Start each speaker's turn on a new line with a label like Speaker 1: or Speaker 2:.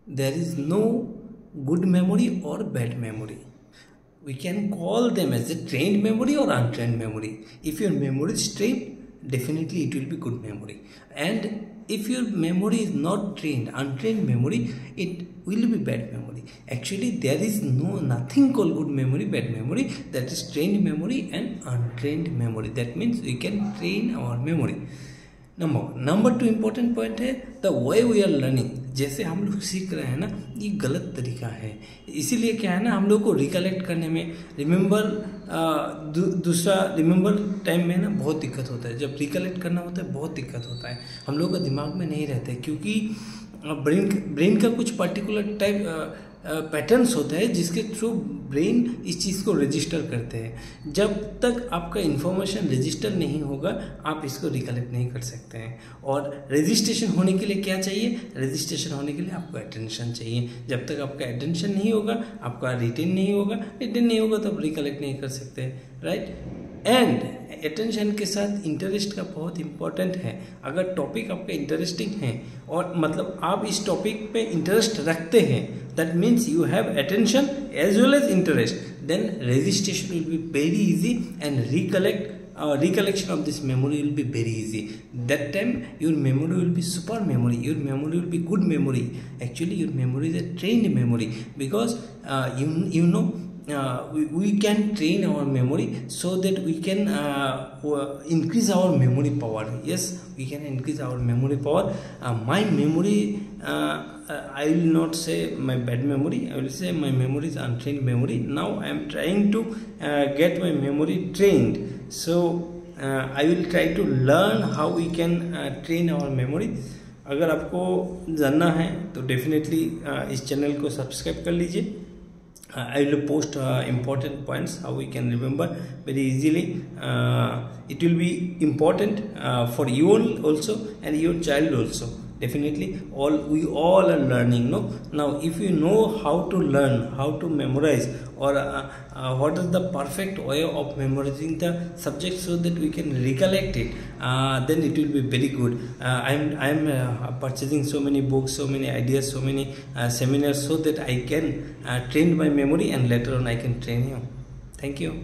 Speaker 1: there is no good memory or bad memory. We can call them as a trained memory or untrained memory. If your memory is trained, definitely it will be good memory. And if your memory is not trained, untrained memory, it will be bad memory. Actually, there is nothing called good memory, bad memory. That is trained memory and untrained memory. That means we can train our memory. Number 2 important point है the way we are learning. जैसे हम लोग सीख रहे हैं ना, ये गलत तरीका है. इसीलिए क्या है ना, हम लोग को रिकलेक्ट करने में, दूसरा रिमेंबर टाइम में ना बहुत दिक्कत होता है. जब रिकलेक्ट करना होता है बहुत दिक्कत होता है, हम लोग का दिमाग में नहीं रहता है, क्योंकि ब्रेन का कुछ पर्टिकुलर टाइप पैटर्न्स होते हैं जिसके थ्रू ब्रेन इस चीज़ को रजिस्टर करते हैं. जब तक आपका इन्फॉर्मेशन रजिस्टर नहीं होगा, आप इसको रिकलेक्ट नहीं कर सकते हैं. और रजिस्ट्रेशन होने के लिए क्या चाहिए? रजिस्ट्रेशन होने के लिए आपको अटेंशन चाहिए. जब तक आपका अटेंशन नहीं होगा, आपका रिटेन नहीं होगा तो आप रिकलेक्ट नहीं कर सकते. राइट. एंड अटेंशन के साथ इंटरेस्ट का बहुत इंपॉर्टेंट है. अगर टॉपिक आपका इंटरेस्टिंग है और मतलब आप इस टॉपिक पे इंटरेस्ट रखते हैं, that means you have attention as well as interest, then registration will be very easy and recollection of this memory will be very easy. That time your memory will be super memory, your memory will be good memory. Actually your memory is a trained memory, because we can train our memory so that we can increase our memory power. Yes, we can increase our memory power. My memory, I will not say my bad memory, I will say my memory is untrained memory. Now I am trying to get my memory trained, so I will try to learn how we can train our memory. अगर आपको जानना है तो definitely इस channel को subscribe कर लीजिए. I will post important points how we can remember very easily. It will be important for you also and your child also. Definitely, we all are learning. No, now if you know how to learn, how to memorize, or what is the perfect way of memorizing the subject so that we can recollect it, then it will be very good. I am purchasing so many books, so many ideas, so many seminars, so that I can train my memory and later on I can train you. Thank you.